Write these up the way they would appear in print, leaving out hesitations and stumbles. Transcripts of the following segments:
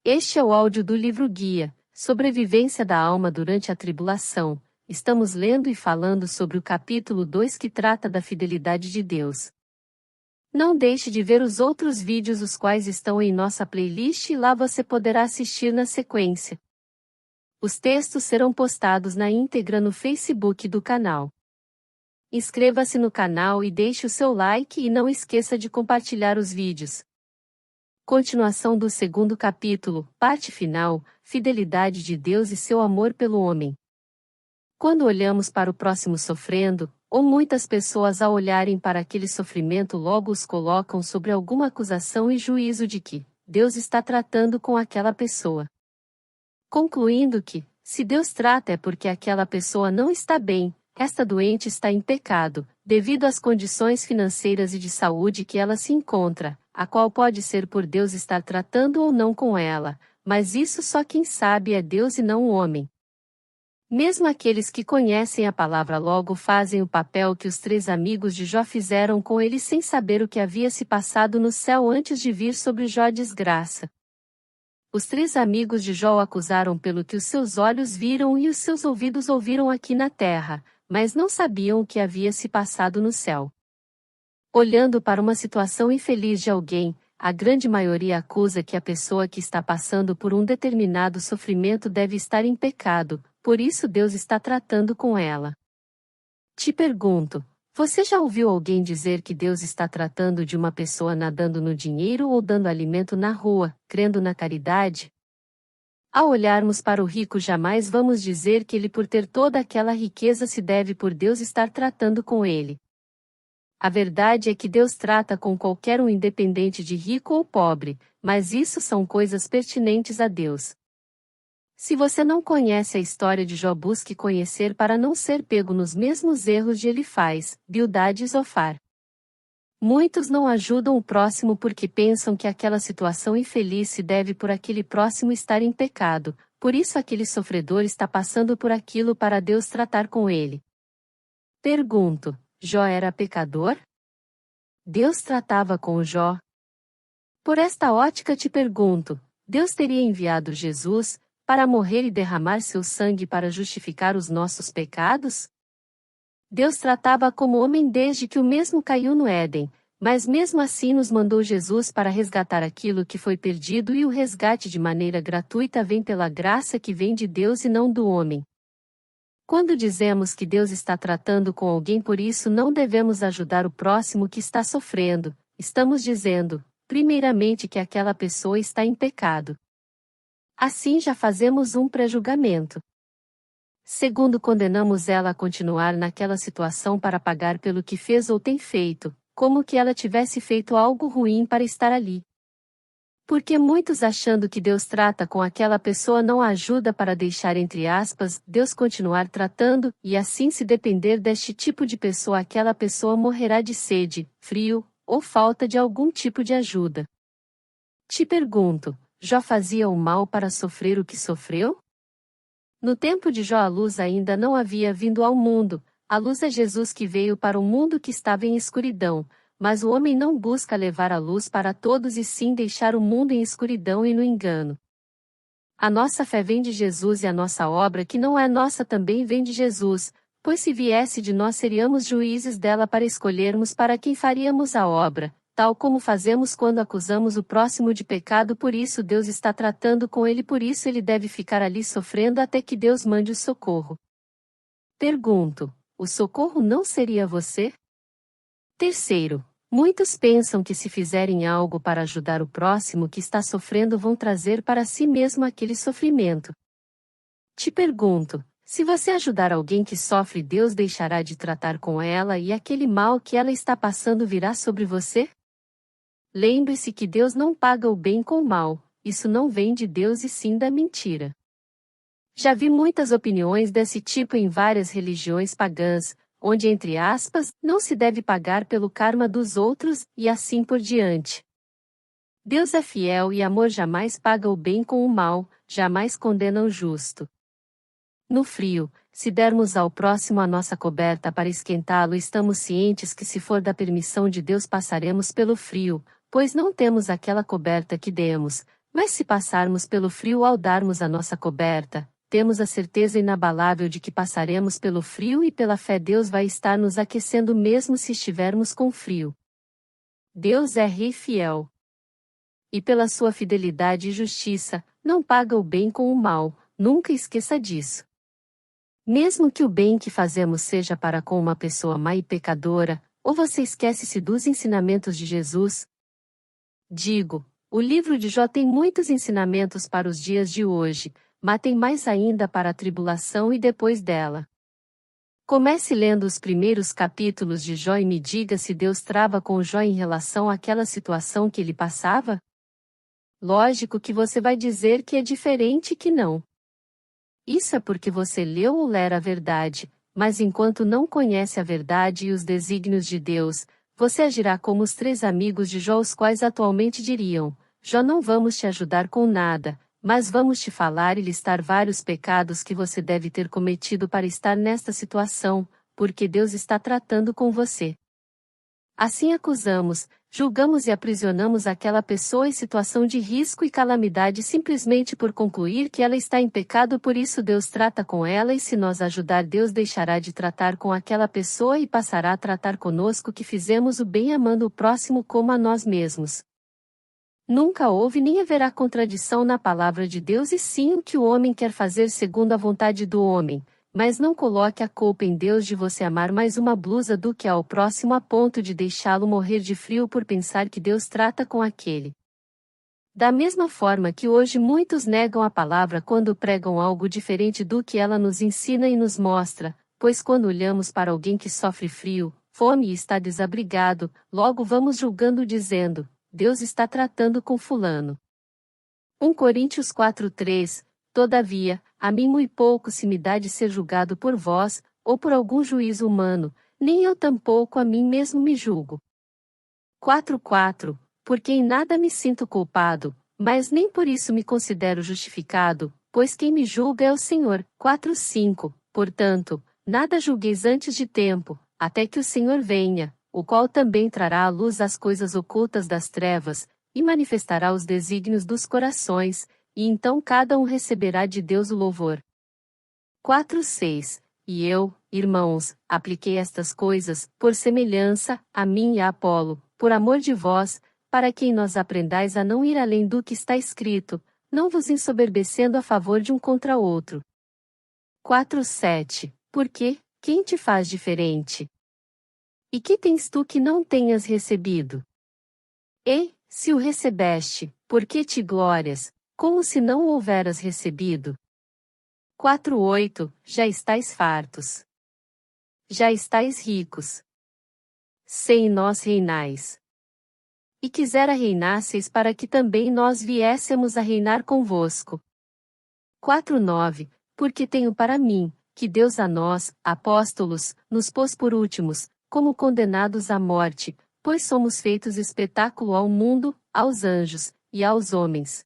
Este é o áudio do livro Guia, Sobrevivência da Alma durante a Tribulação. Estamos lendo e falando sobre o capítulo 2 que trata da fidelidade de Deus. Não deixe de ver os outros vídeos os quais estão em nossa playlist e lá você poderá assistir na sequência. Os textos serão postados na íntegra no Facebook do canal. Inscreva-se no canal e deixe o seu like e não esqueça de compartilhar os vídeos. Continuação do segundo capítulo, parte final, fidelidade de Deus e seu amor pelo homem. Quando olhamos para o próximo sofrendo, ou muitas pessoas ao olharem para aquele sofrimento logo os colocam sobre alguma acusação e juízo de que Deus está tratando com aquela pessoa. Concluindo que, se Deus trata é porque aquela pessoa não está bem, esta doente está em pecado, devido às condições financeiras e de saúde que ela se encontra, a qual pode ser por Deus estar tratando ou não com ela, mas isso só quem sabe é Deus e não o homem. Mesmo aqueles que conhecem a palavra logo fazem o papel que os 3 amigos de Jó fizeram com ele sem saber o que havia se passado no céu antes de vir sobre Jó a desgraça. Os 3 amigos de Jó o acusaram pelo que os seus olhos viram e os seus ouvidos ouviram aqui na terra, mas não sabiam o que havia se passado no céu. Olhando para uma situação infeliz de alguém, a grande maioria acusa que a pessoa que está passando por um determinado sofrimento deve estar em pecado, por isso Deus está tratando com ela. Te pergunto, você já ouviu alguém dizer que Deus está tratando de uma pessoa nadando no dinheiro ou dando alimento na rua, crendo na caridade? Ao olharmos para o rico jamais vamos dizer que ele por ter toda aquela riqueza se deve por Deus estar tratando com ele. A verdade é que Deus trata com qualquer um independente de rico ou pobre, mas isso são coisas pertinentes a Deus. Se você não conhece a história de Jó, busque conhecer para não ser pego nos mesmos erros de Elifaz, Bildade e Zofar. Muitos não ajudam o próximo porque pensam que aquela situação infeliz se deve por aquele próximo estar em pecado, por isso aquele sofredor está passando por aquilo para Deus tratar com ele. Pergunto: Jó era pecador? Deus tratava com o Jó? Por esta ótica te pergunto, Deus teria enviado Jesus para morrer e derramar seu sangue para justificar os nossos pecados? Deus tratava como homem desde que o mesmo caiu no Éden, mas mesmo assim nos mandou Jesus para resgatar aquilo que foi perdido e o resgate de maneira gratuita vem pela graça que vem de Deus e não do homem. Quando dizemos que Deus está tratando com alguém por isso não devemos ajudar o próximo que está sofrendo, estamos dizendo, primeiramente que aquela pessoa está em pecado. Assim já fazemos um pré-julgamento. Segundo, condenamos ela a continuar naquela situação para pagar pelo que fez ou tem feito, como que ela tivesse feito algo ruim para estar ali. Porque muitos achando que Deus trata com aquela pessoa não a ajuda para deixar entre aspas, Deus continuar tratando, e assim se depender deste tipo de pessoa aquela pessoa morrerá de sede, frio, ou falta de algum tipo de ajuda. Te pergunto, Jó fazia o mal para sofrer o que sofreu? No tempo de Jó a luz ainda não havia vindo ao mundo, a luz é Jesus que veio para o mundo que estava em escuridão, mas o homem não busca levar a luz para todos e sim deixar o mundo em escuridão e no engano. A nossa fé vem de Jesus e a nossa obra que não é nossa também vem de Jesus, pois se viesse de nós seríamos juízes dela para escolhermos para quem faríamos a obra, tal como fazemos quando acusamos o próximo de pecado, por isso Deus está tratando com ele, por isso ele deve ficar ali sofrendo até que Deus mande o socorro. Pergunto: o socorro não seria você? Terceiro, muitos pensam que se fizerem algo para ajudar o próximo que está sofrendo vão trazer para si mesmo aquele sofrimento. Te pergunto, se você ajudar alguém que sofre, Deus deixará de tratar com ela e aquele mal que ela está passando virá sobre você? Lembre-se que Deus não paga o bem com o mal, isso não vem de Deus e sim da mentira. Já vi muitas opiniões desse tipo em várias religiões pagãs, onde entre aspas, não se deve pagar pelo karma dos outros, e assim por diante. Deus é fiel e amor jamais paga o bem com o mal, jamais condena o justo. No frio, se dermos ao próximo a nossa coberta para esquentá-lo, estamos cientes que se for da permissão de Deus passaremos pelo frio, pois não temos aquela coberta que demos, Mas se passarmos pelo frio ao darmos a nossa coberta, temos a certeza inabalável de que passaremos pelo frio e pela fé Deus vai estar nos aquecendo mesmo se estivermos com frio. Deus é Rei fiel. E pela sua fidelidade e justiça, não paga o bem com o mal, nunca esqueça disso. Mesmo que o bem que fazemos seja para com uma pessoa má e pecadora, ou você esquece-se dos ensinamentos de Jesus? Digo, o livro de Jó tem muitos ensinamentos para os dias de hoje, mas tem mais ainda para a tribulação e depois dela. Comece lendo os primeiros capítulos de Jó e me diga se Deus trava com Jó em relação àquela situação que ele passava? Lógico que você vai dizer que é diferente que não. Isso é porque você leu ou ler a verdade, mas enquanto não conhece a verdade e os desígnios de Deus, você agirá como os 3 amigos de Jó, os quais atualmente diriam: Jó, não vamos te ajudar com nada, mas vamos te falar e listar vários pecados que você deve ter cometido para estar nesta situação, porque Deus está tratando com você. Assim acusamos, julgamos e aprisionamos aquela pessoa em situação de risco e calamidade simplesmente por concluir que ela está em pecado, por isso Deus trata com ela, e se nós ajudar, Deus deixará de tratar com aquela pessoa e passará a tratar conosco que fizemos o bem amando o próximo como a nós mesmos. Nunca houve nem haverá contradição na palavra de Deus, e sim o que o homem quer fazer segundo a vontade do homem. Mas não coloque a culpa em Deus de você amar mais uma blusa do que ao próximo a ponto de deixá-lo morrer de frio por pensar que Deus trata com aquele. Da mesma forma que hoje muitos negam a palavra quando pregam algo diferente do que ela nos ensina e nos mostra, pois quando olhamos para alguém que sofre frio, fome e está desabrigado, logo vamos julgando dizendo: Deus está tratando com fulano. 1 Coríntios 4:3 Todavia, a mim muito pouco se me dá de ser julgado por vós, ou por algum juízo humano, nem eu tampouco a mim mesmo me julgo. 4:4 Porque em nada me sinto culpado, mas nem por isso me considero justificado, pois quem me julga é o Senhor. 4:5 Portanto, nada julgueis antes de tempo, até que o Senhor venha, o qual também trará à luz as coisas ocultas das trevas, e manifestará os desígnios dos corações, e então cada um receberá de Deus o louvor. 4:6 E eu, irmãos, apliquei estas coisas, por semelhança, a mim e a Apolo, por amor de vós, para que em nós aprendais a não ir além do que está escrito, não vos ensoberbecendo a favor de um contra outro. 4:7 Porque, quem te faz diferente? E que tens tu que não tenhas recebido? E, se o recebeste, por que te glórias, como se não o houveras recebido? 4:8 Já estáis fartos. Já estáis ricos. Se em nós reinais. E quisera reinasseis para que também nós viéssemos a reinar convosco. 4:9 Porque tenho para mim, que Deus a nós, apóstolos, nos pôs por últimos, como condenados à morte, pois somos feitos espetáculo ao mundo, aos anjos, e aos homens.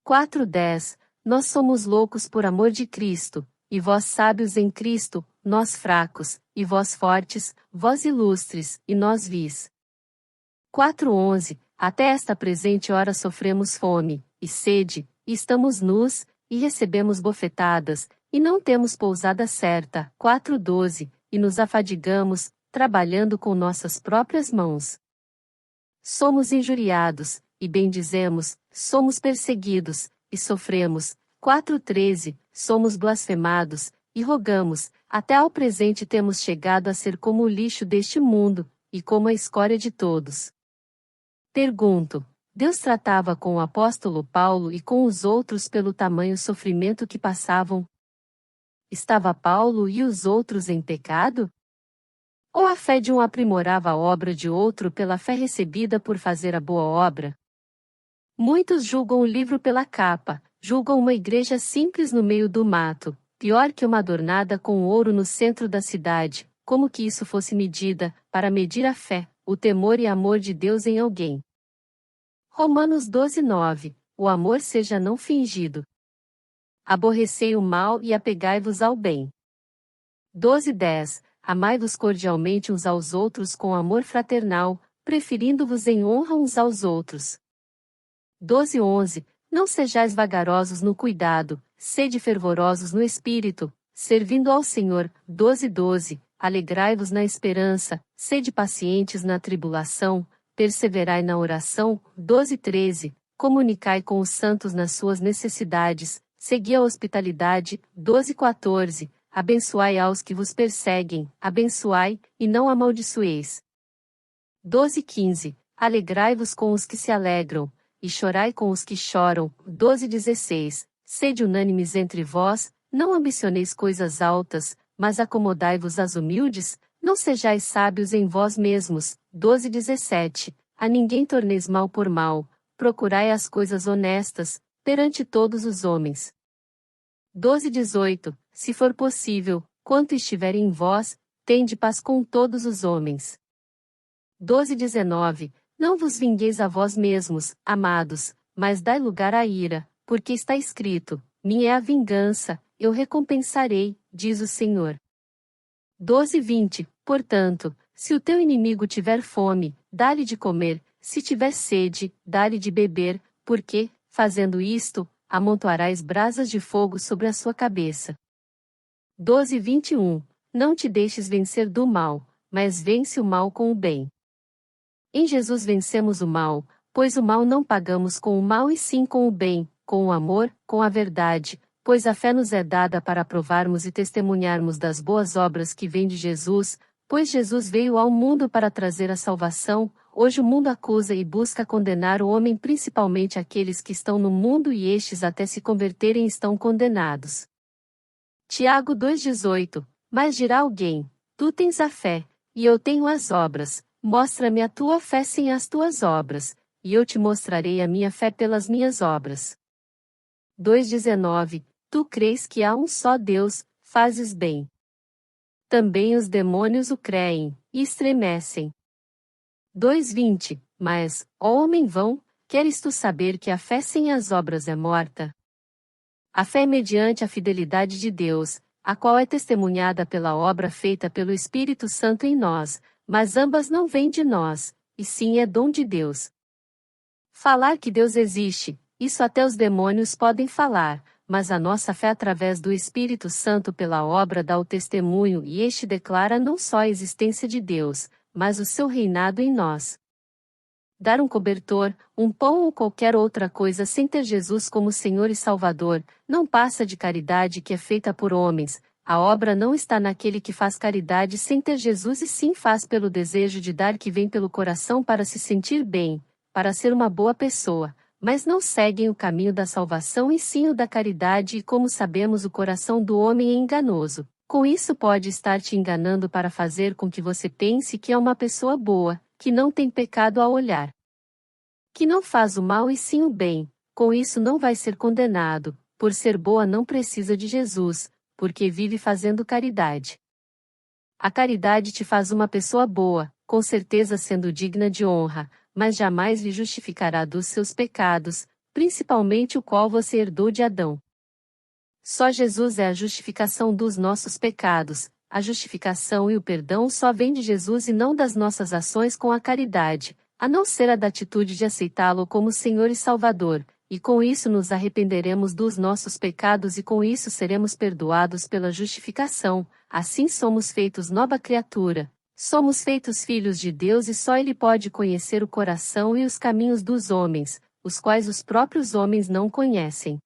4:10 Nós somos loucos por amor de Cristo, e vós sábios em Cristo, nós fracos, e vós fortes, vós ilustres, e nós vis. 4:11 Até esta presente hora sofremos fome, e sede, e estamos nus, e recebemos bofetadas, e não temos pousada certa. 4:12 E nos afadigamos, trabalhando com nossas próprias mãos. Somos injuriados, e bendizemos, somos perseguidos, e sofremos. 4:13 Somos blasfemados, e rogamos, até ao presente temos chegado a ser como o lixo deste mundo, e como a escória de todos. Pergunto: Deus tratava com o apóstolo Paulo e com os outros pelo tamanho sofrimento que passavam? Estava Paulo e os outros em pecado? Ou a fé de um aprimorava a obra de outro pela fé recebida por fazer a boa obra? Muitos julgam o livro pela capa, julgam uma igreja simples no meio do mato, pior que uma adornada com ouro no centro da cidade, como que isso fosse medida, para medir a fé, o temor e amor de Deus em alguém. Romanos 12:9 O amor seja não fingido. Aborrecei o mal e apegai-vos ao bem. 12:10 Amai-vos cordialmente uns aos outros com amor fraternal, preferindo-vos em honra uns aos outros. 12:11. Não sejais vagarosos no cuidado, sede fervorosos no espírito, servindo ao Senhor. 12:12. Alegrai-vos na esperança, sede pacientes na tribulação, perseverai na oração. 12:13. Comunicai com os santos nas suas necessidades, segui a hospitalidade. 12:14. Abençoai aos que vos perseguem, abençoai, e não amaldiçoeis. 12:15. Alegrai-vos com os que se alegram, e chorai com os que choram. 12:16. Sede unânimes entre vós, não ambicioneis coisas altas, mas acomodai-vos às humildes, não sejais sábios em vós mesmos. 12:17. A ninguém torneis mal por mal, procurai as coisas honestas, perante todos os homens. 12:18. Se for possível, quanto estiver em vós, tende paz com todos os homens. 12:19. Não vos vingueis a vós mesmos, amados, mas dai lugar à ira, porque está escrito: minha é a vingança, eu recompensarei, diz o Senhor. 12:20. Portanto, se o teu inimigo tiver fome, dá-lhe de comer, se tiver sede, dá-lhe de beber, porque, fazendo isto, amontoarás brasas de fogo sobre a sua cabeça. 12:21. Não te deixes vencer do mal, mas vence o mal com o bem. Em Jesus vencemos o mal, pois o mal não pagamos com o mal e sim com o bem, com o amor, com a verdade, pois a fé nos é dada para provarmos e testemunharmos das boas obras que vêm de Jesus, pois Jesus veio ao mundo para trazer a salvação. Hoje o mundo acusa e busca condenar o homem, principalmente aqueles que estão no mundo, e estes até se converterem estão condenados. Tiago 2:18. Mas dirá alguém: tu tens a fé, e eu tenho as obras. Mostra-me a tua fé sem as tuas obras, e eu te mostrarei a minha fé pelas minhas obras. 2:19. Tu crês que há um só Deus, fazes bem. Também os demônios o creem, e estremecem. 2:20. Mas, ó homem vão, queres tu saber que a fé sem as obras é morta? A fé é mediante a fidelidade de Deus, a qual é testemunhada pela obra feita pelo Espírito Santo em nós, mas ambas não vêm de nós, e sim é dom de Deus. Falar que Deus existe, isso até os demônios podem falar, mas a nossa fé através do Espírito Santo pela obra dá o testemunho, e este declara não só a existência de Deus, mas o seu reinado em nós. Dar um cobertor, um pão ou qualquer outra coisa sem ter Jesus como Senhor e Salvador, não passa de caridade que é feita por homens. A obra não está naquele que faz caridade sem ter Jesus, e sim faz pelo desejo de dar que vem pelo coração para se sentir bem, para ser uma boa pessoa, mas não seguem o caminho da salvação e sim o da caridade, e como sabemos o coração do homem é enganoso. Com isso pode estar te enganando para fazer com que você pense que é uma pessoa boa, que não tem pecado ao olhar, que não faz o mal e sim o bem. Com isso não vai ser condenado, por ser boa não precisa de Jesus, porque vive fazendo caridade. A caridade te faz uma pessoa boa, com certeza sendo digna de honra, mas jamais lhe justificará dos seus pecados, principalmente o qual você herdou de Adão. Só Jesus é a justificação dos nossos pecados. A justificação e o perdão só vêm de Jesus e não das nossas ações com a caridade, a não ser a da atitude de aceitá-lo como Senhor e Salvador, e com isso nos arrependeremos dos nossos pecados e com isso seremos perdoados pela justificação. Assim somos feitos nova criatura, somos feitos filhos de Deus, e só Ele pode conhecer o coração e os caminhos dos homens, os quais os próprios homens não conhecem.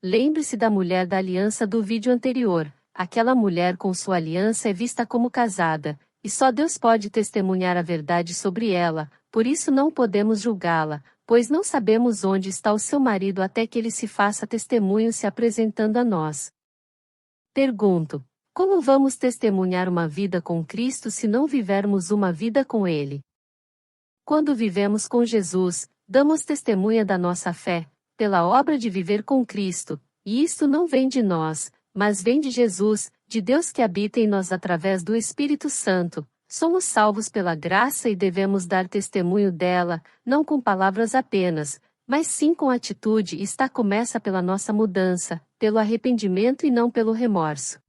Lembre-se da mulher da aliança do vídeo anterior. Aquela mulher com sua aliança é vista como casada, e só Deus pode testemunhar a verdade sobre ela, por isso não podemos julgá-la, pois não sabemos onde está o seu marido até que ele se faça testemunho se apresentando a nós. Pergunto: como vamos testemunhar uma vida com Cristo se não vivermos uma vida com Ele? Quando vivemos com Jesus, damos testemunha da nossa fé, pela obra de viver com Cristo, e isto não vem de nós, mas vem de Jesus, de Deus que habita em nós através do Espírito Santo. Somos salvos pela graça e devemos dar testemunho dela, não com palavras apenas, mas sim com atitude. Começa pela nossa mudança, pelo arrependimento e não pelo remorso.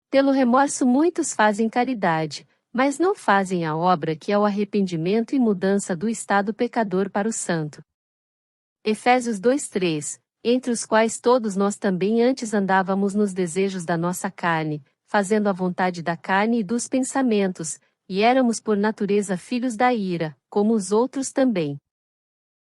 Pelo remorso muitos fazem caridade, mas não fazem a obra que é o arrependimento e mudança do estado pecador para o santo. Efésios 2:3, entre os quais todos nós também antes andávamos nos desejos da nossa carne, fazendo a vontade da carne e dos pensamentos, e éramos por natureza filhos da ira, como os outros também.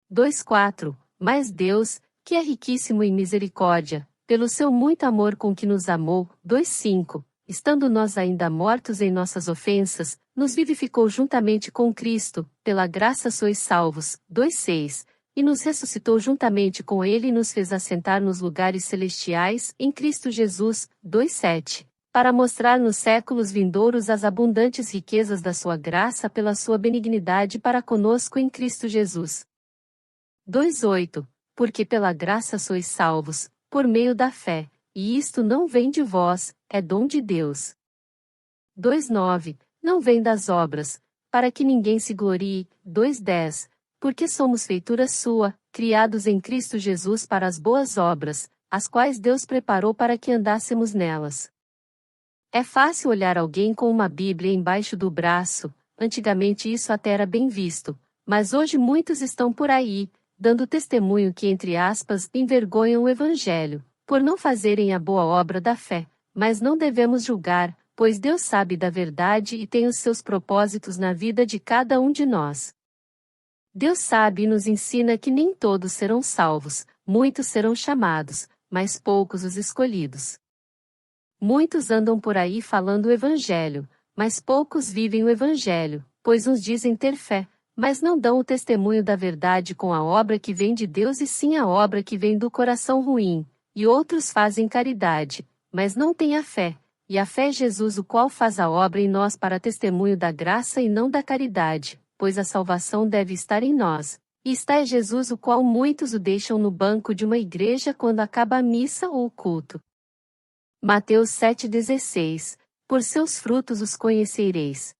2:4, mas Deus, que é riquíssimo em misericórdia, pelo seu muito amor com que nos amou, 2:5, estando nós ainda mortos em nossas ofensas, nos vivificou juntamente com Cristo, pela graça sois salvos, 2:6, e nos ressuscitou juntamente com ele e nos fez assentar nos lugares celestiais, em Cristo Jesus, 2:7, para mostrar nos séculos vindouros as abundantes riquezas da sua graça pela sua benignidade para conosco em Cristo Jesus. 2:8, porque pela graça sois salvos, por meio da fé, e isto não vem de vós, é dom de Deus. 2:9, não vem das obras, para que ninguém se glorie. 2:10, porque somos feitura sua, criados em Cristo Jesus para as boas obras, as quais Deus preparou para que andássemos nelas. É fácil olhar alguém com uma Bíblia embaixo do braço, antigamente isso até era bem visto, mas hoje muitos estão por aí, dando testemunho que, entre aspas, envergonham o Evangelho, por não fazerem a boa obra da fé, mas não devemos julgar, pois Deus sabe da verdade e tem os seus propósitos na vida de cada um de nós. Deus sabe e nos ensina que nem todos serão salvos, muitos serão chamados, mas poucos os escolhidos. Muitos andam por aí falando o Evangelho, mas poucos vivem o Evangelho, pois uns dizem ter fé, mas não dão o testemunho da verdade com a obra que vem de Deus e sim a obra que vem do coração ruim, e outros fazem caridade, mas não têm a fé, e a fé é Jesus o qual faz a obra em nós para testemunho da graça e não da caridade, pois a salvação deve estar em nós, e está é Jesus o qual muitos o deixam no banco de uma igreja quando acaba a missa ou o culto. Mateus 7,16, por seus frutos os conhecereis.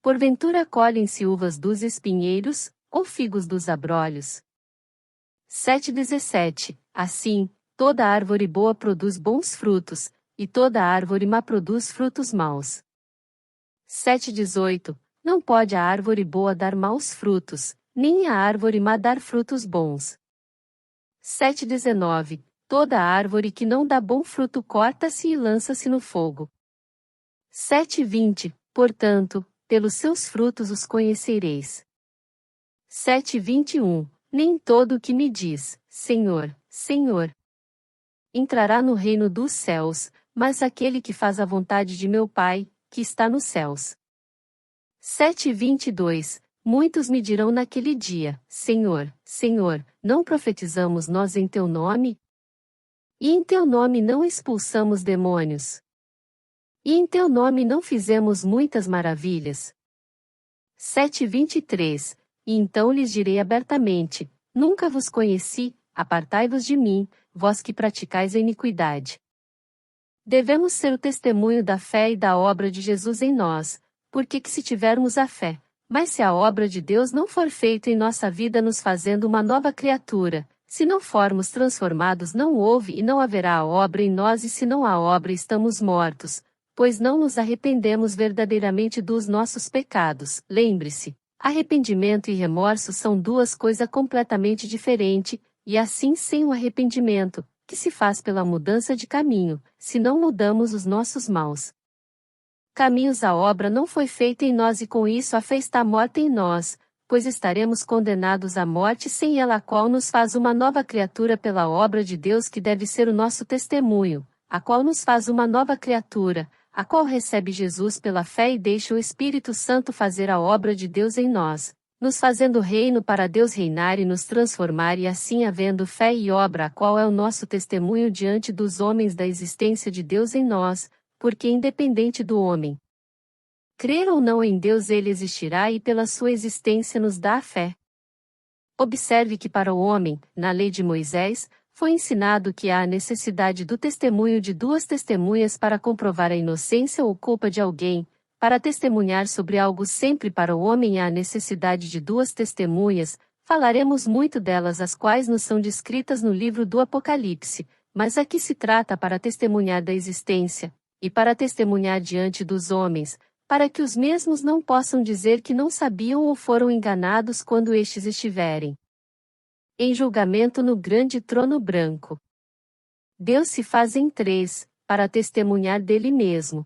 Porventura colhem-se uvas dos espinheiros, ou figos dos abrolhos? 7,17, assim, toda árvore boa produz bons frutos, e toda árvore má produz frutos maus. 7,18, não pode a árvore boa dar maus frutos, nem a árvore má dar frutos bons. 7,19, toda árvore que não dá bom fruto corta-se e lança-se no fogo. 7,20, portanto, pelos seus frutos os conhecereis. 7,21, nem todo o que me diz, Senhor, Senhor, entrará no reino dos céus, mas aquele que faz a vontade de meu Pai, que está nos céus. 7,22, muitos me dirão naquele dia, Senhor, Senhor, não profetizamos nós em teu nome? E em teu nome não expulsamos demônios? E em teu nome não fizemos muitas maravilhas? 7,23, e então lhes direi abertamente, nunca vos conheci, apartai-vos de mim, vós que praticais a iniquidade. Devemos ser o testemunho da fé e da obra de Jesus em nós, porque que se tivermos a fé, mas se a obra de Deus não for feita em nossa vida nos fazendo uma nova criatura, se não formos transformados não houve e não haverá a obra em nós e se não há obra estamos mortos, pois não nos arrependemos verdadeiramente dos nossos pecados. Lembre-se, arrependimento e remorso são duas coisas completamente diferentes, e assim sem o arrependimento, que se faz pela mudança de caminho, se não mudamos os nossos maus caminhos a obra não foi feita em nós e com isso a fé está morta em nós, pois estaremos condenados à morte sem ela a qual nos faz uma nova criatura pela obra de Deus que deve ser o nosso testemunho, a qual nos faz uma nova criatura, a qual recebe Jesus pela fé e deixa o Espírito Santo fazer a obra de Deus em nós, nos fazendo reino para Deus reinar e nos transformar e assim havendo fé e obra a qual é o nosso testemunho diante dos homens da existência de Deus em nós, porque independente do homem crer ou não em Deus ele existirá e pela sua existência nos dá a fé. Observe que para o homem, na lei de Moisés, foi ensinado que há a necessidade do testemunho de duas testemunhas para comprovar a inocência ou culpa de alguém, para testemunhar sobre algo sempre para o homem há a necessidade de duas testemunhas, falaremos muito delas as quais nos são descritas no livro do Apocalipse, mas aqui se trata para testemunhar da existência, e para testemunhar diante dos homens, para que os mesmos não possam dizer que não sabiam ou foram enganados quando estes estiverem Em julgamento no grande trono branco. Deus se faz em três, para testemunhar dele mesmo.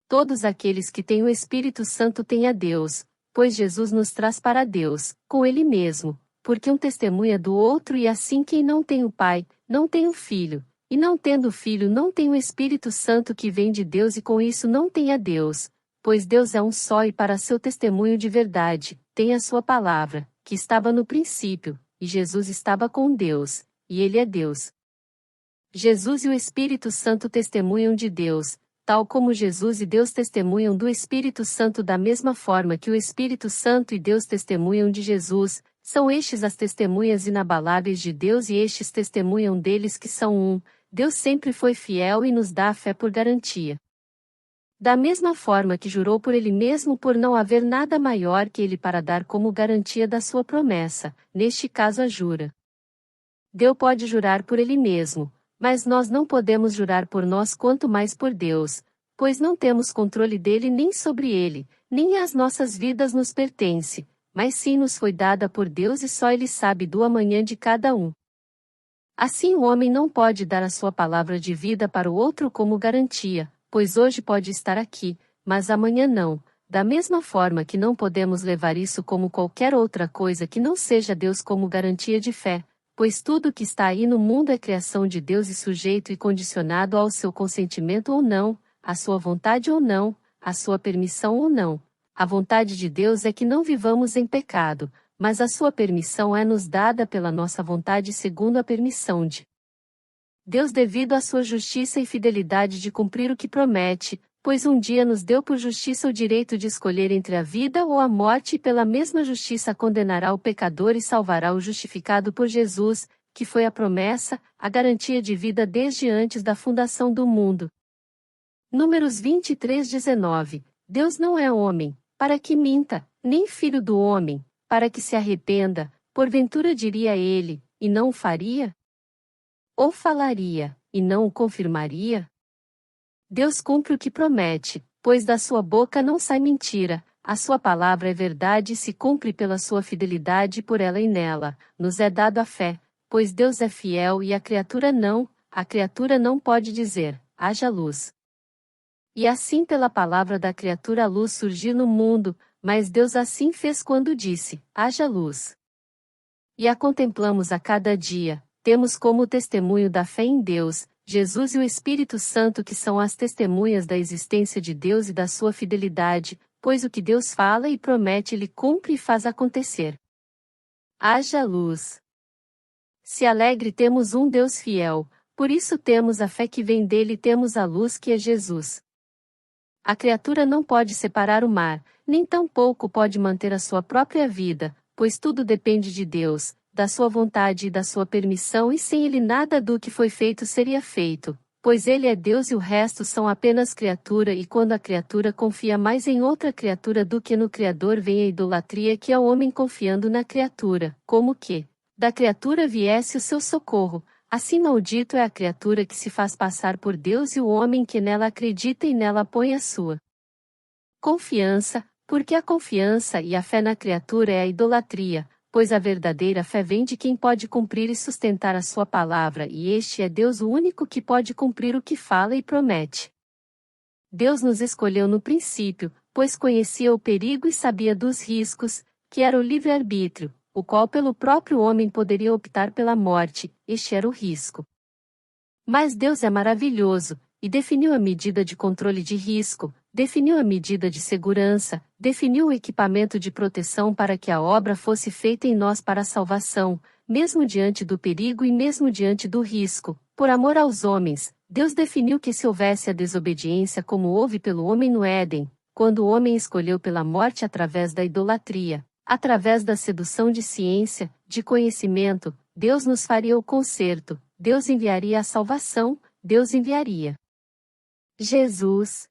Todos aqueles que têm o Espírito Santo têm a Deus, pois Jesus nos traz para Deus, com ele mesmo, porque um testemunha do outro e assim quem não tem o Pai, não tem o Filho, e não tendo o Filho não tem o Espírito Santo que vem de Deus e com isso não tem a Deus, pois Deus é um só e para seu testemunho de verdade, tem a sua palavra, que estava no princípio, e Jesus estava com Deus, e ele é Deus. Jesus e o Espírito Santo testemunham de Deus, tal como Jesus e Deus testemunham do Espírito Santo da mesma forma que o Espírito Santo e Deus testemunham de Jesus, são estes as testemunhas inabaláveis de Deus e estes testemunham deles que são um, Deus sempre foi fiel e nos dá a fé por garantia. Da mesma forma que jurou por ele mesmo por não haver nada maior que ele para dar como garantia da sua promessa, neste caso a jura. Deus pode jurar por ele mesmo, mas nós não podemos jurar por nós quanto mais por Deus, pois não temos controle dele nem sobre ele, nem as nossas vidas nos pertence, mas sim nos foi dada por Deus e só ele sabe do amanhã de cada um. Assim o homem não pode dar a sua palavra de vida para o outro como garantia, pois hoje pode estar aqui, mas amanhã não, da mesma forma que não podemos levar isso como qualquer outra coisa que não seja Deus como garantia de fé, pois tudo que está aí no mundo é criação de Deus e sujeito e condicionado ao seu consentimento ou não, à sua vontade ou não, à sua permissão ou não. A vontade de Deus é que não vivamos em pecado, mas a sua permissão é nos dada pela nossa vontade segundo a permissão de Deus devido à sua justiça e fidelidade de cumprir o que promete, pois um dia nos deu por justiça o direito de escolher entre a vida ou a morte e pela mesma justiça condenará o pecador e salvará o justificado por Jesus, que foi a promessa, a garantia de vida desde antes da fundação do mundo. Números 23:19. Deus não é homem, para que minta, nem filho do homem, para que se arrependa, porventura diria ele, e não o faria? Ou falaria, e não o confirmaria? Deus cumpre o que promete, pois da sua boca não sai mentira, a sua palavra é verdade e se cumpre pela sua fidelidade e por ela e nela, nos é dado a fé, pois Deus é fiel e a criatura não pode dizer, haja luz. E assim pela palavra da criatura a luz surgiu no mundo, mas Deus assim fez quando disse, haja luz. E a contemplamos a cada dia, temos como testemunho da fé em Deus, Jesus e o Espírito Santo que são as testemunhas da existência de Deus e da sua fidelidade, pois o que Deus fala e promete Ele cumpre e faz acontecer. Haja luz. Se alegre temos um Deus fiel, por isso temos a fé que vem dele e temos a luz que é Jesus. A criatura não pode separar o mar, nem tampouco pode manter a sua própria vida, pois tudo depende de Deus, da sua vontade e da sua permissão e sem ele nada do que foi feito seria feito, pois ele é Deus e o resto são apenas criatura e quando a criatura confia mais em outra criatura do que no Criador vem a idolatria que é o homem confiando na criatura, como que da criatura viesse o seu socorro, assim maldito é a criatura que se faz passar por Deus e o homem que nela acredita e nela põe a sua confiança, porque a confiança e a fé na criatura é a idolatria, pois a verdadeira fé vem de quem pode cumprir e sustentar a sua palavra e este é Deus o único que pode cumprir o que fala e promete. Deus nos escolheu no princípio, pois conhecia o perigo e sabia dos riscos, que era o livre-arbítrio, o qual pelo próprio homem poderia optar pela morte, este era o risco. Mas Deus é maravilhoso, e definiu a medida de controle de risco, definiu a medida de segurança, definiu o equipamento de proteção para que a obra fosse feita em nós para a salvação, mesmo diante do perigo e mesmo diante do risco, por amor aos homens. Deus definiu que se houvesse a desobediência como houve pelo homem no Éden, quando o homem escolheu pela morte através da idolatria, através da sedução de ciência, de conhecimento, Deus nos faria o conserto, Deus enviaria a salvação, Deus enviaria Jesus.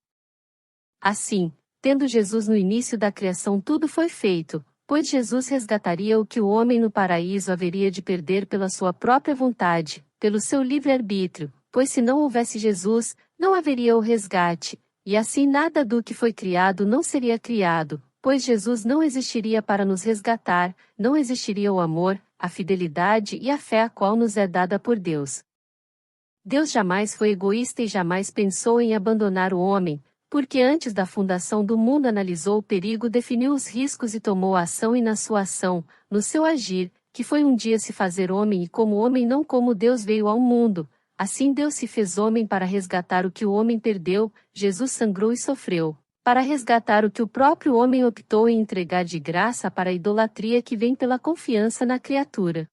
Assim, tendo Jesus no início da criação tudo foi feito, pois Jesus resgataria o que o homem no paraíso haveria de perder pela sua própria vontade, pelo seu livre-arbítrio, pois se não houvesse Jesus, não haveria o resgate, e assim nada do que foi criado não seria criado, pois Jesus não existiria para nos resgatar, não existiria o amor, a fidelidade e a fé a qual nos é dada por Deus. Deus jamais foi egoísta e jamais pensou em abandonar o homem, porque antes da fundação do mundo analisou o perigo, definiu os riscos e tomou a ação, e na sua ação, no seu agir, que foi um dia se fazer homem, e como homem não como Deus veio ao mundo, assim Deus se fez homem para resgatar o que o homem perdeu. Jesus sangrou e sofreu, para resgatar o que o próprio homem optou em entregar de graça para a idolatria que vem pela confiança na criatura.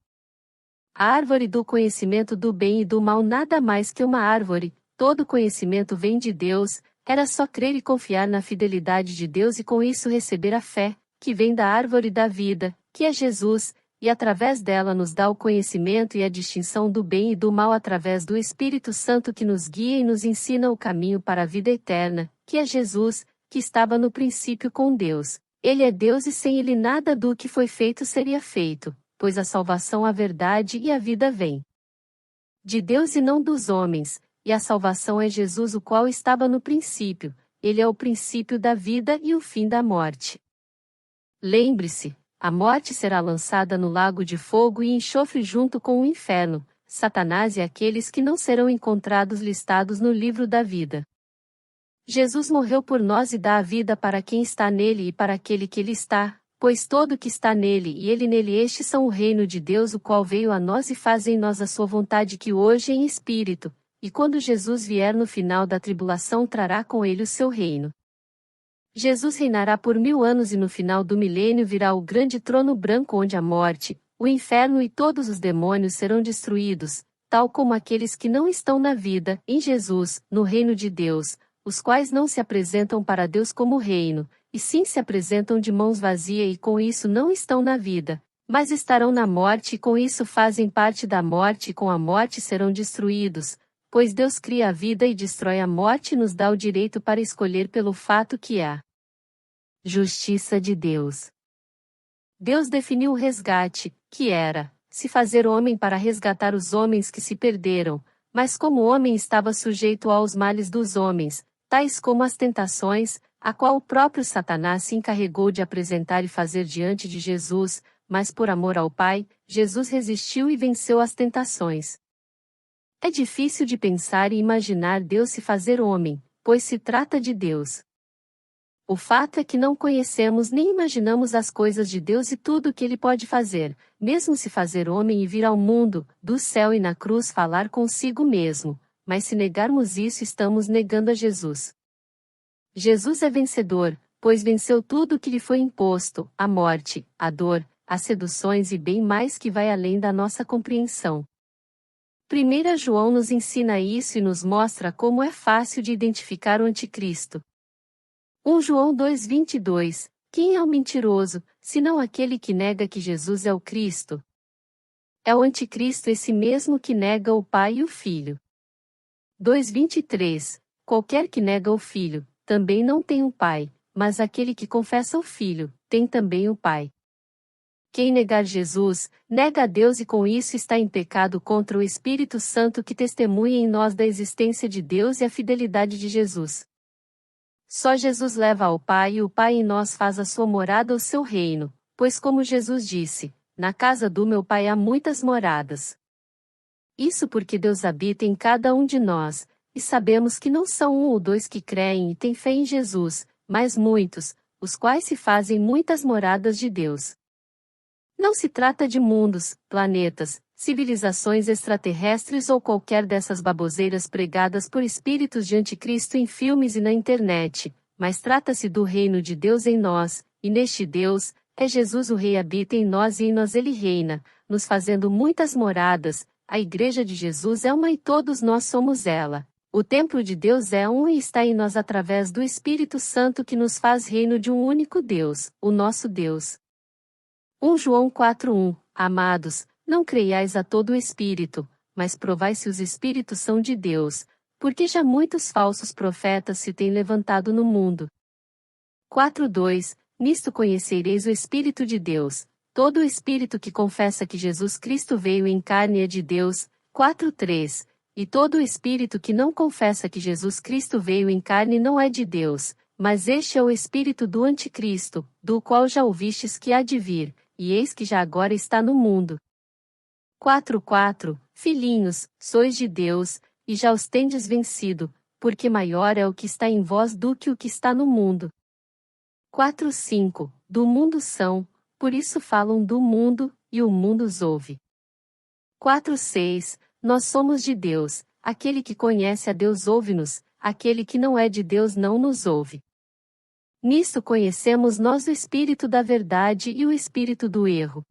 A árvore do conhecimento do bem e do mal nada mais que uma árvore, todo conhecimento vem de Deus, era só crer e confiar na fidelidade de Deus e com isso receber a fé, que vem da árvore da vida, que é Jesus, e através dela nos dá o conhecimento e a distinção do bem e do mal através do Espírito Santo que nos guia e nos ensina o caminho para a vida eterna, que é Jesus, que estava no princípio com Deus. Ele é Deus e sem ele nada do que foi feito seria feito, pois a salvação, a verdade e a vida vêm de Deus e não dos homens, e a salvação é Jesus, o qual estava no princípio. Ele é o princípio da vida e o fim da morte. Lembre-se, a morte será lançada no lago de fogo e enxofre junto com o inferno, Satanás e aqueles que não serão encontrados listados no livro da vida. Jesus morreu por nós e dá a vida para quem está nele e para aquele que ele está, pois todo que está nele e ele nele, estes são o reino de Deus, o qual veio a nós e faz em nós a sua vontade, que hoje em espírito, e quando Jesus vier no final da tribulação trará com ele o seu reino. Jesus reinará por 1000 anos e no final do milênio virá o grande trono branco onde a morte, o inferno e todos os demônios serão destruídos, tal como aqueles que não estão na vida, em Jesus, no reino de Deus, os quais não se apresentam para Deus como reino, e sim se apresentam de mãos vazias e com isso não estão na vida, mas estarão na morte e com isso fazem parte da morte e com a morte serão destruídos, pois Deus cria a vida e destrói a morte e nos dá o direito para escolher pelo fato que é a justiça de Deus. Deus definiu o resgate, que era se fazer homem para resgatar os homens que se perderam, mas como o homem estava sujeito aos males dos homens, tais como as tentações, a qual o próprio Satanás se encarregou de apresentar e fazer diante de Jesus, mas por amor ao Pai, Jesus resistiu e venceu as tentações. É difícil de pensar e imaginar Deus se fazer homem, pois se trata de Deus. O fato é que não conhecemos nem imaginamos as coisas de Deus e tudo o que Ele pode fazer, mesmo se fazer homem e vir ao mundo, do céu e na cruz falar consigo mesmo, mas se negarmos isso estamos negando a Jesus. Jesus é vencedor, pois venceu tudo o que lhe foi imposto, a morte, a dor, as seduções e bem mais que vai além da nossa compreensão. 1 João nos ensina isso e nos mostra como é fácil de identificar o anticristo. 1 João 2:22, quem é o mentiroso, senão aquele que nega que Jesus é o Cristo? É o anticristo esse mesmo que nega o Pai e o Filho. 2:23, qualquer que nega o Filho, também não tem o Pai, mas aquele que confessa o Filho, tem também o Pai. Quem negar Jesus, nega a Deus e com isso está em pecado contra o Espírito Santo que testemunha em nós da existência de Deus e a fidelidade de Jesus. Só Jesus leva ao Pai e o Pai em nós faz a sua morada o seu reino, pois como Jesus disse, na casa do meu Pai há muitas moradas. Isso porque Deus habita em cada um de nós, e sabemos que não são 1 ou 2 que creem e têm fé em Jesus, mas muitos, os quais se fazem muitas moradas de Deus. Não se trata de mundos, planetas, civilizações extraterrestres ou qualquer dessas baboseiras pregadas por espíritos de anticristo em filmes e na internet, mas trata-se do reino de Deus em nós, e neste Deus, é Jesus o Rei habita em nós e em nós ele reina, nos fazendo muitas moradas. A Igreja de Jesus é uma e todos nós somos ela. O templo de Deus é um e está em nós através do Espírito Santo que nos faz reino de um único Deus, o nosso Deus. 1 João 4:1 Amados, não creiais a todo o espírito, mas provai se os espíritos são de Deus, porque já muitos falsos profetas se têm levantado no mundo. 4:2 Nisto conhecereis o Espírito de Deus. Todo o espírito que confessa que Jesus Cristo veio em carne é de Deus. 4:3 E todo o espírito que não confessa que Jesus Cristo veio em carne não é de Deus, mas este é o espírito do anticristo, do qual já ouvistes que há de vir, e eis que já agora está no mundo. 4:4 Filhinhos, sois de Deus, e já os tendes vencido, porque maior é o que está em vós do que o que está no mundo. 4:5 Do mundo são, por isso falam do mundo, e o mundo os ouve. 4:6 Nós somos de Deus, aquele que conhece a Deus ouve-nos, aquele que não é de Deus não nos ouve. Nisto conhecemos nós o espírito da verdade e o espírito do erro.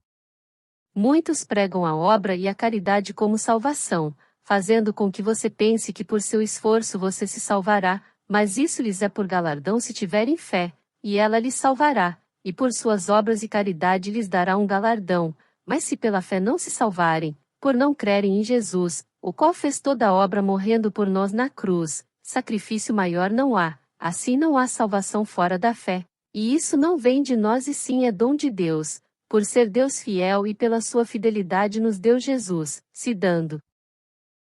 Muitos pregam a obra e a caridade como salvação, fazendo com que você pense que por seu esforço você se salvará, mas isso lhes é por galardão se tiverem fé, e ela lhes salvará, e por suas obras e caridade lhes dará um galardão, mas se pela fé não se salvarem, por não crerem em Jesus, o qual fez toda a obra morrendo por nós na cruz, sacrifício maior não há, assim não há salvação fora da fé, e isso não vem de nós e sim é dom de Deus, por ser Deus fiel e pela sua fidelidade nos deu Jesus, se dando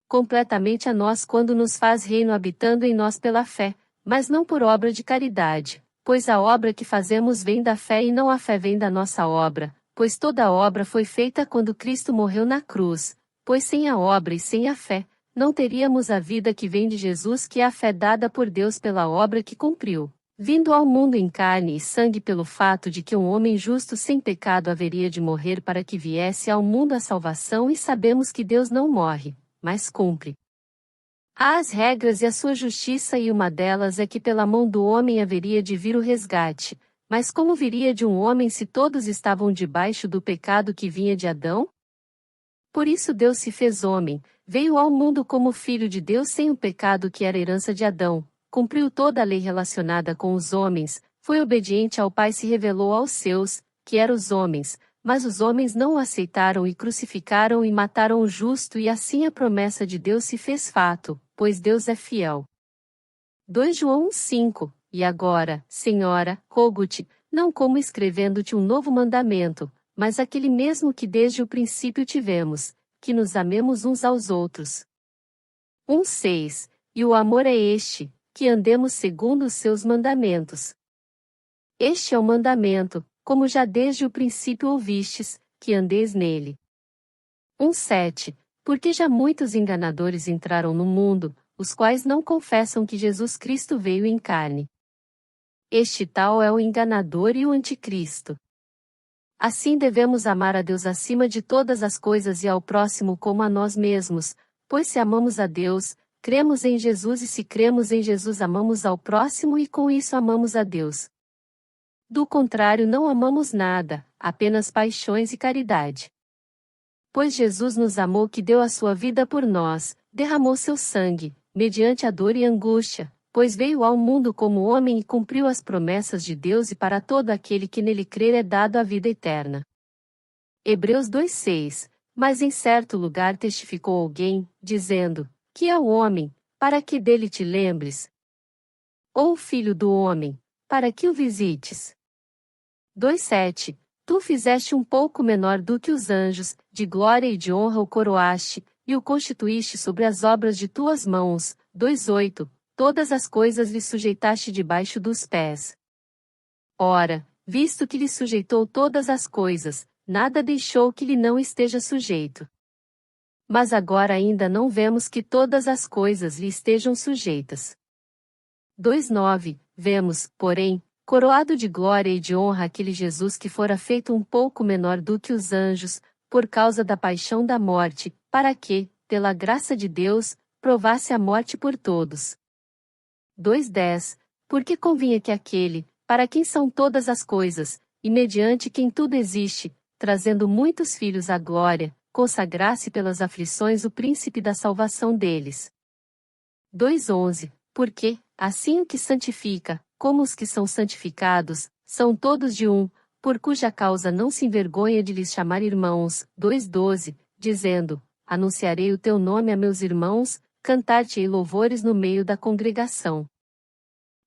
completamente a nós quando nos faz reino habitando em nós pela fé, mas não por obra de caridade, pois a obra que fazemos vem da fé e não a fé vem da nossa obra, pois toda a obra foi feita quando Cristo morreu na cruz, pois sem a obra e sem a fé, não teríamos a vida que vem de Jesus que é a fé dada por Deus pela obra que cumpriu, vindo ao mundo em carne e sangue pelo fato de que um homem justo sem pecado haveria de morrer para que viesse ao mundo a salvação e sabemos que Deus não morre, mas cumpre. Há as regras e a sua justiça e uma delas é que pela mão do homem haveria de vir o resgate, mas como viria de um homem se todos estavam debaixo do pecado que vinha de Adão? Por isso Deus se fez homem, veio ao mundo como filho de Deus sem o pecado que era herança de Adão, cumpriu toda a lei relacionada com os homens, foi obediente ao Pai e se revelou aos seus, que eram os homens, mas os homens não o aceitaram e crucificaram e mataram o justo e assim a promessa de Deus se fez fato, pois Deus é fiel. 2 João 1:5 E agora, Senhora, rogo-te, não como escrevendo-te um novo mandamento, mas aquele mesmo que desde o princípio tivemos, que nos amemos uns aos outros. 1:6 E o amor é este, que andemos segundo os seus mandamentos. Este é o mandamento, como já desde o princípio ouvistes, que andeis nele. 1:7 Porque já muitos enganadores entraram no mundo, os quais não confessam que Jesus Cristo veio em carne. Este tal é o enganador e o anticristo. Assim devemos amar a Deus acima de todas as coisas e ao próximo como a nós mesmos, pois se amamos a Deus, cremos em Jesus e se cremos em Jesus amamos ao próximo e com isso amamos a Deus. Do contrário não amamos nada, apenas paixões e caridade. Pois Jesus nos amou que deu a sua vida por nós, derramou seu sangue, mediante a dor e angústia, pois veio ao mundo como homem e cumpriu as promessas de Deus e para todo aquele que nele crer é dado a vida eterna. Hebreus 2:6 Mas em certo lugar testificou alguém, dizendo, que é o homem, para que dele te lembres? Ou o filho do homem, para que o visites? 2:7 Tu fizeste um pouco menor do que os anjos, de glória e de honra o coroaste, e o constituíste sobre as obras de tuas mãos. 2:8 Todas as coisas lhe sujeitaste debaixo dos pés. Ora, visto que lhe sujeitou todas as coisas, nada deixou que lhe não esteja sujeito. Mas agora ainda não vemos que todas as coisas lhe estejam sujeitas. 2:9 Vemos, porém, coroado de glória e de honra aquele Jesus que fora feito um pouco menor do que os anjos, por causa da paixão da morte, para que, pela graça de Deus, provasse a morte por todos. 2:10 Porque convinha que aquele, para quem são todas as coisas, e mediante quem tudo existe, trazendo muitos filhos à glória, consagrasse pelas aflições o príncipe da salvação deles. 2:11 Porque, assim o que santifica, como os que são santificados, são todos de um, por cuja causa não se envergonha de lhes chamar irmãos. 2:12 Dizendo, anunciarei o teu nome a meus irmãos, cantar-te-ei louvores no meio da congregação.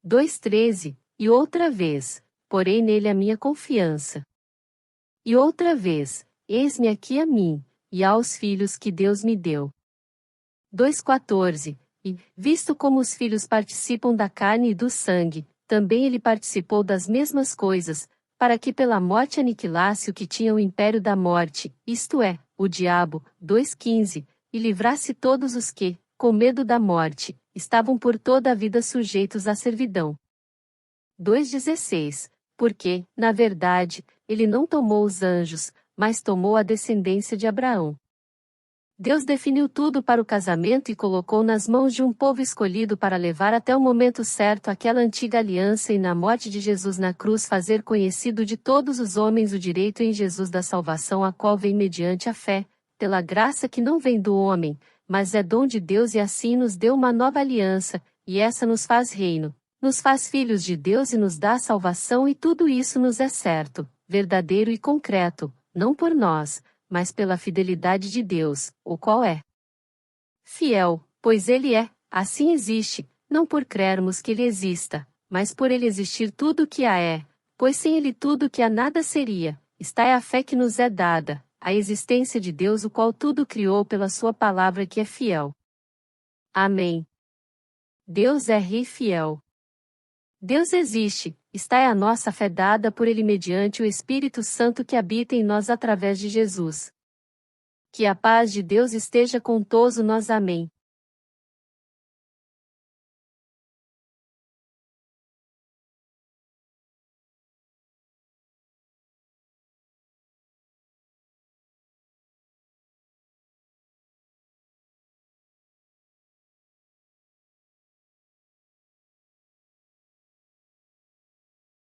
2:13 E outra vez, porei nele a minha confiança. E outra vez, eis-me aqui a mim, e aos filhos que Deus me deu. 2:14 E, visto como os filhos participam da carne e do sangue, também ele participou das mesmas coisas, para que pela morte aniquilasse o que tinha o império da morte, isto é, o diabo, 2:15, e livrasse todos os que, com medo da morte, estavam por toda a vida sujeitos à servidão. 2:16, porque, na verdade, ele não tomou os anjos, mas tomou a descendência de Abraão. Deus definiu tudo para o casamento e colocou nas mãos de um povo escolhido para levar até o momento certo aquela antiga aliança e na morte de Jesus na cruz fazer conhecido de todos os homens o direito em Jesus da salvação a qual vem mediante a fé, pela graça que não vem do homem, mas é dom de Deus e assim nos deu uma nova aliança, e essa nos faz reino, nos faz filhos de Deus e nos dá a salvação e tudo isso nos é certo, verdadeiro e concreto, não por nós, mas pela fidelidade de Deus, o qual é fiel, pois ele é, assim existe, não por crermos que ele exista, mas por ele existir tudo o que há é, pois sem ele tudo o que há nada seria, está é a fé que nos é dada, a existência de Deus o qual tudo criou pela sua palavra que é fiel. Amém. Deus é Rei fiel. Deus existe, está é a nossa fé dada por ele mediante o Espírito Santo que habita em nós através de Jesus. Que a paz de Deus esteja com todos nós. Amém.